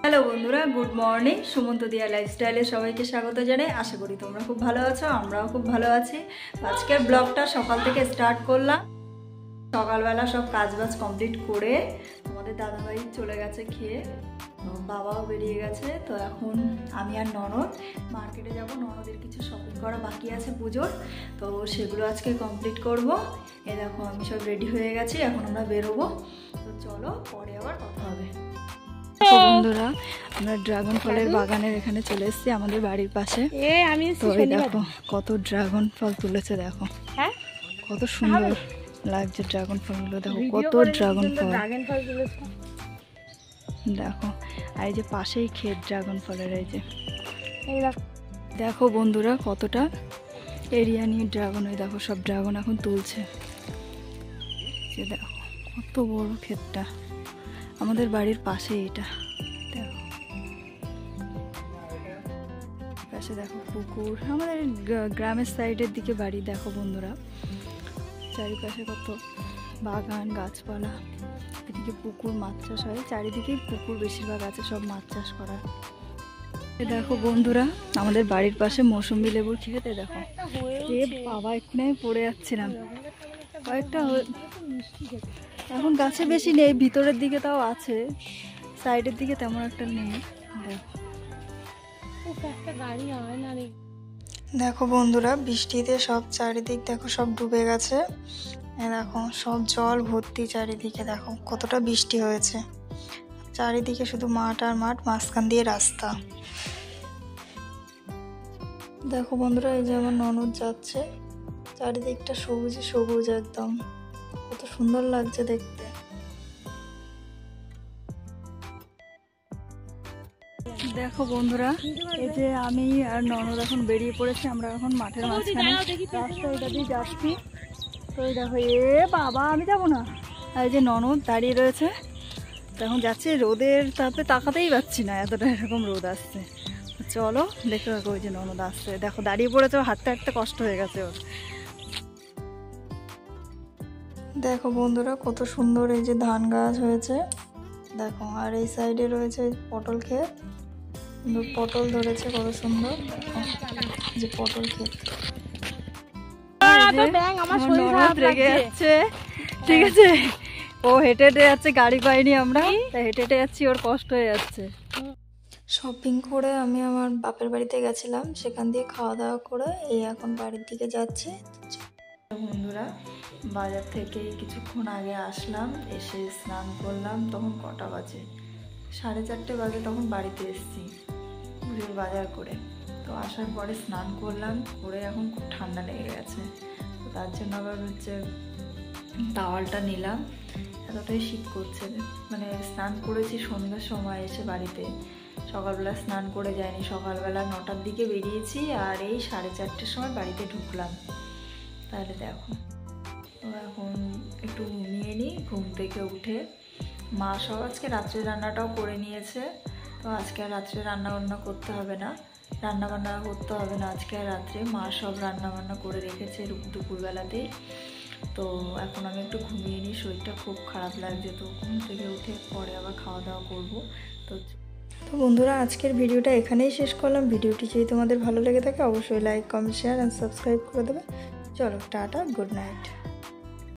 Hello বন্ধুরা, good morning. Sumanta দিয়া লাইফস্টাইলে সবাইকে স্বাগত জানাই। আশা করি তোমরা খুব ভালো আছো, আমরাও খুব ভালো আছি। আজকের ব্লগটা সকাল থেকে স্টার্ট করলাম। সকালবেলা সব কাজবাজ কমপ্লিট করে আমাদের দাদাভাই চলে গেছে খেয়ে, বাবাও বেরিয়ে গেছে। তো এখন আমি আর ননদ মার্কেটে যাব। ননদের কিছু শপিং করা বাকি আছে পুজোর, তো সেগুলো আজকে কমপ্লিট করব। এ দেখো আমি সব রেডি হয়ে গেছি, এখন আমরা বেরোবো। তো চলো, পরে আবার কথা হবে। বন্ধুরা, আমরা ড্রাগন ফলের বাগানের এখানে চলে এসেছি, আমাদের বাড়ির পাশে। তো দেখো কত ড্রাগন ফল তুলেছে, দেখো কত সুন্দর লাগছে ড্রাগন ফলগুলো। দেখো কত ড্রাগন ফল, দেখো। আর এই যে পাশেই ক্ষেত ড্রাগন ফলের, এই যে দেখো বন্ধুরা কতটা এরিয়া নিয়ে ড্রাগন। ওই দেখো সব ড্রাগন এখন তুলছে। যে দেখো কত বড় ক্ষেতটা, আমাদের বাড়ির পাশে এটা। দেখো পাশে দেখো পুকুর, আমাদের গ্রামের সাইডের দিকে বাড়ি। দেখো বন্ধুরা চারিপাশে কত বাগান গাছপালা, এদিকে পুকুর, মাছ চাষ হয় চারিদিকেই পুকুর বেশিরভাগ আছে, সব মাছ চাষ করা। দেখো বন্ধুরা আমাদের বাড়ির পাশে মৌসুম্বি লেবুর ক্ষেত। দেখো এ বাবা, এখানে পড়ে যাচ্ছিলাম কয়েকটা। এখন গাছে বেশি নেই, ভিতরের দিকে তাও আছে, সাইডের দিকে তেমন একটা নেই। দেখো বন্ধুরা বৃষ্টিতে সব চারিদিক দেখো সব ডুবে গেছে। দেখো সব জল ভর্তি চারিদিকে, দেখো কতটা বৃষ্টি হয়েছে। চারিদিকে শুধু মাঠ আর মাঠ, মাঝখান দিয়ে রাস্তা। দেখো বন্ধুরা এই যে আমার ননদ যাচ্ছে, চারিদিকটা সবুজ সবুজ একদম, কত সুন্দর লাগছে দেখতে। দেখো বন্ধুরা এই যে আমি আর ননদ এখন বেরিয়ে পড়েছি, আমরা এখন মাঠের মাঝখানে রাস্তা এটা দিয়ে যাচ্ছি। তো এই দেখো, এ বাবা আমি যাবো না। আর এই যে ননদ দাঁড়িয়ে রয়েছে, এখন যাচ্ছে। রোদের তাপে তাকাতেই পাচ্ছি না, এতটা এরকম রোদ আসছে। চলো দেখতে থাকো, ওই যে ননদ আসছে, দেখো দাঁড়িয়ে পড়েছে, হাঁটতে হাঁটতে কষ্ট হয়ে গেছে ওর। দেখো বন্ধুরা কত সুন্দর এই যে ধান গাছ হয়েছে, দেখো। আর এই সাইডে রয়েছে পটল ক্ষেত, পটল ধরেছে কত সুন্দর, দেখো যে পটল ক্ষেত। রেগে যাচ্ছে, ঠিক আছে, ও হেঁটে হেঁটে যাচ্ছে, গাড়ি পাইনি আমরা, তাই হেঁটে হেঁটে যাচ্ছি, ওর কষ্ট হয়ে যাচ্ছে। শপিং করে আমি আমার বাপের বাড়িতে গেছিলাম, সেখান দিয়ে খাওয়া দাওয়া করে এই এখন বাড়ির দিকে যাচ্ছি। বন্ধুরা বাজার থেকে কিছুক্ষণ আগে আসলাম, এসে স্নান করলাম। তখন কটা বাজে, 4:30 বাজে, তখন বাড়িতে এসেছি পুজোর বাজার করে। তো আসার পরে স্নান করলাম, করে এখন খুব ঠান্ডা লেগে গেছে। তো তার জন্য আবার হচ্ছে টাওয়ালটা নিলাম, এতটাই শীত করছে। মানে স্নান করেছি সন্ধ্যার সময় এসে বাড়িতে, সকালবেলা স্নান করে যায়নি। সকালবেলা 9টার দিকে বেরিয়েছি, আর এই 4:30টার সময় বাড়িতে ঢুকলাম। তাহলে দেখো, তো এখন একটু ঘুমিয়ে নিই। ঘুম থেকে উঠে মা সব আজকে রাত্রে রান্নাটাও করে নিয়েছে। তো আজকে আর রাত্রে রান্নাবান্না করতে হবে না, আজকে আর রাত্রে মা সব রান্নাবান্না করে রেখেছে দুপুরবেলাতেই। তো এখন আমি একটু ঘুমিয়ে নিই, শরীরটা খুব খারাপ লাগছে। তো ঘুম থেকে উঠে পরে আবার খাওয়া দাওয়া করবো। তো বন্ধুরা আজকের ভিডিওটা এখানেই শেষ করলাম। ভিডিওটি যদি তোমাদের ভালো লেগে থাকে অবশ্যই like, comment, share and subscribe করে দেবে। চলো টাটা, গুড নাইট।